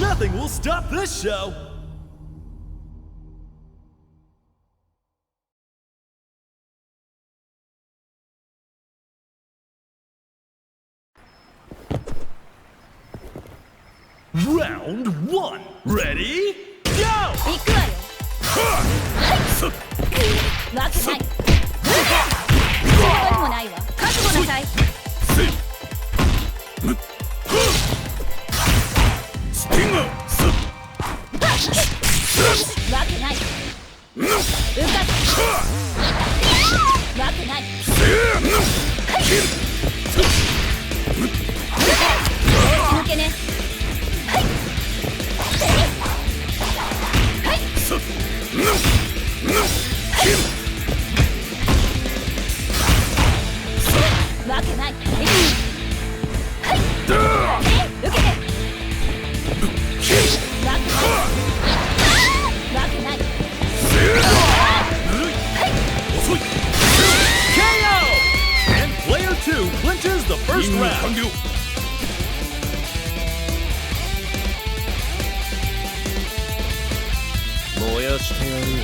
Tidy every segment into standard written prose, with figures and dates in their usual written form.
Nothing will stop this show! Round 1, ready, go! 行くわよ。わけない。そうにもないわ。覚悟なさい。スティンガー。わけない。うかつ。わけない。抜けね。わけない。受けて。わけない。遅い KO! And player 2 clinches the first round. 燃やしてやるよ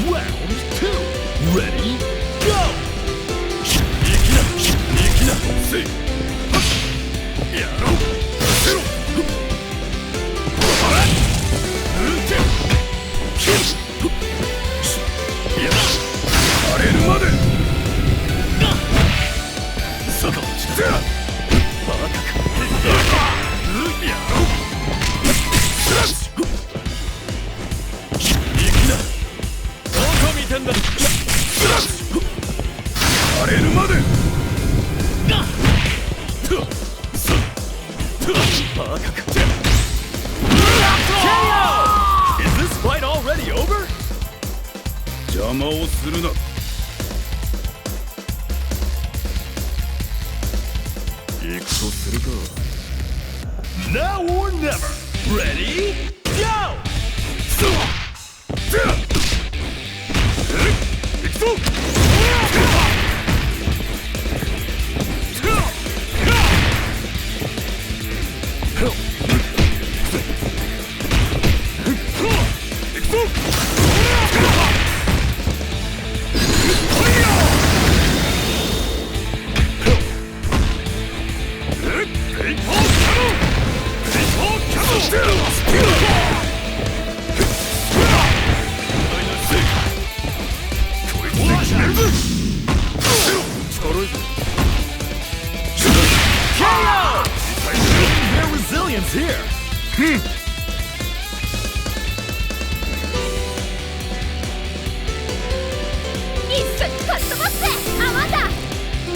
Round 2 Ready, go! 行きなせいやろうせろ荒れるまでそこバカかやろう荒れるまでバカか KO! Is this fight already over? 邪魔をするな行くとするか Now or never Ready, go! 行くぞHere. 一緒にかっ飛ばせ泡だ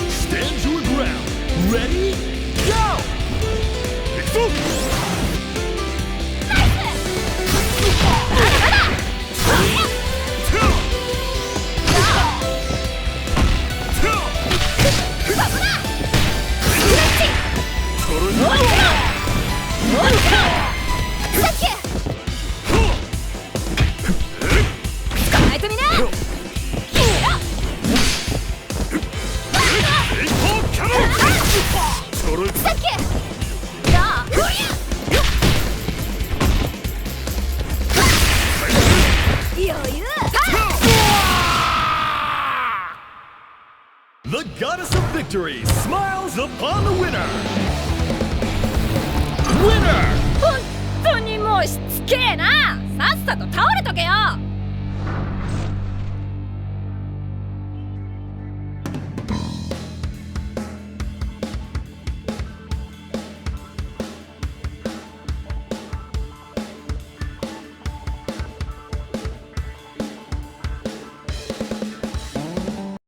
Stand your ground. Ready, go! 行くぞナイスまだまだバブだクラッチ捕まえてみなThe goddess of victory smiles upon the winner! Winner! 本当にもうしつけえなさっさと倒れとけよ